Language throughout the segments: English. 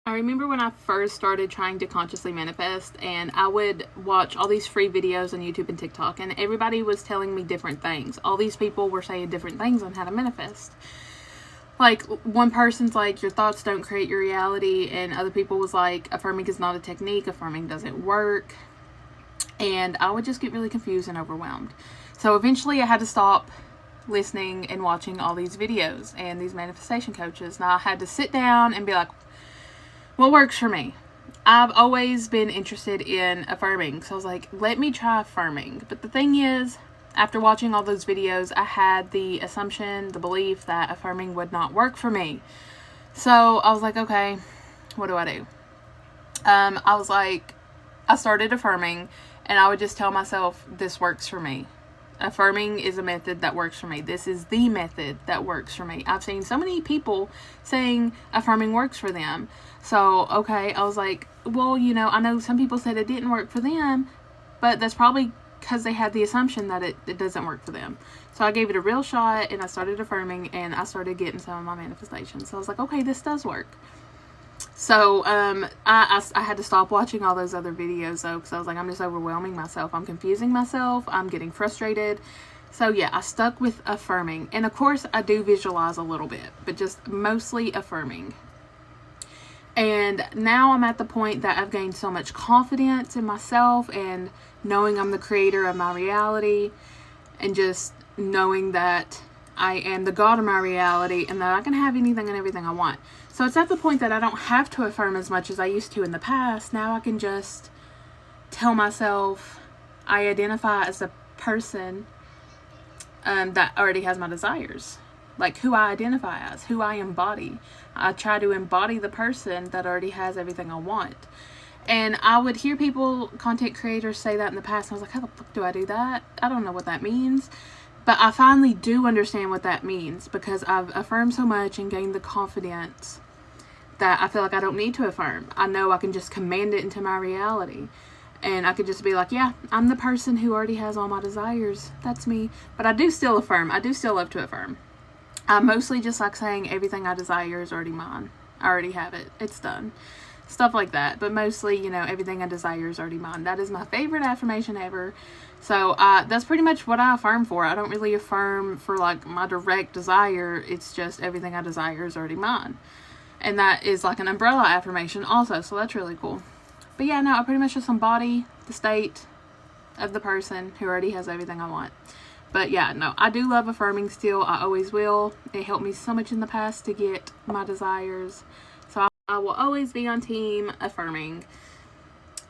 I remember when I first started trying to consciously manifest, and I would watch all these free videos on YouTube and TikTok, and everybody was telling me different things. All these people were saying different things on how to manifest. Like, one person's like, your thoughts don't create your reality, and other people was like, affirming is not a technique, affirming doesn't work. And I would just get really confused and overwhelmed. So eventually I had to stop listening and watching all these videos and these manifestation coaches. Now I had to sit down and be like, what works for me? I've always been interested in affirming, so I was like, let me try affirming. But the thing is, after watching all those videos, I had the assumption, the belief that affirming would not work for me. So I was like, okay, what do I do? I started affirming, and I would just tell myself, this works for me. Affirming is a method that works for me. This is the method that works for me. I've seen so many people saying affirming works for them. So, okay, I was like, well, I know some people said it didn't work for them, but that's probably because they had the assumption that it doesn't work for them. So I gave it a real shot, and I started affirming, and I started getting some of my manifestations. So I was like, okay, this does work. So I had to stop watching all those other videos, though, because I was like, I'm just overwhelming myself. I'm confusing myself. I'm getting frustrated. So yeah, I stuck with affirming. And of course, I do visualize a little bit, but just mostly affirming. And now I'm at the point that I've gained so much confidence in myself and knowing I'm the creator of my reality, and just knowing that I am the God of my reality, and that I can have anything and everything I want. So it's at the point that I don't have to affirm as much as I used to in the past. Now I can just tell myself I identify as a person that already has my desires. Like who I identify as, who I embody. I try to embody the person that already has everything I want. And I would hear people, content creators, say that in the past, and I was like, how the fuck do I do that? I don't know what that means. But I finally do understand what that means, because I've affirmed so much and gained the confidence that I feel like I don't need to affirm. I know I can just command it into my reality. And I could just be like, yeah, I'm the person who already has all my desires. That's me. But I do still affirm. I do still love to affirm. I mostly just like saying everything I desire is already mine. I already have it. It's done. Stuff like that. But mostly, everything I desire is already mine. That is my favorite affirmation ever. So that's pretty much what I affirm for. I don't really affirm for like my direct desire. It's just everything I desire is already mine. And that is like an umbrella affirmation also. So that's really cool. But yeah, no, I pretty much just embody the state of the person who already has everything I want. But yeah, no, I do love affirming still. I always will. It helped me so much in the past to get my desires. So I will always be on team affirming.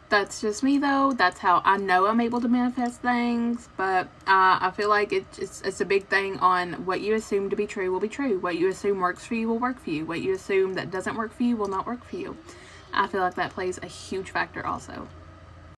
That's just me, though. That's how I know I'm able to manifest things. But I feel like it's a big thing on what you assume to be true will be true. What you assume works for you will work for you. What you assume that doesn't work for you will not work for you. I feel like that plays a huge factor also.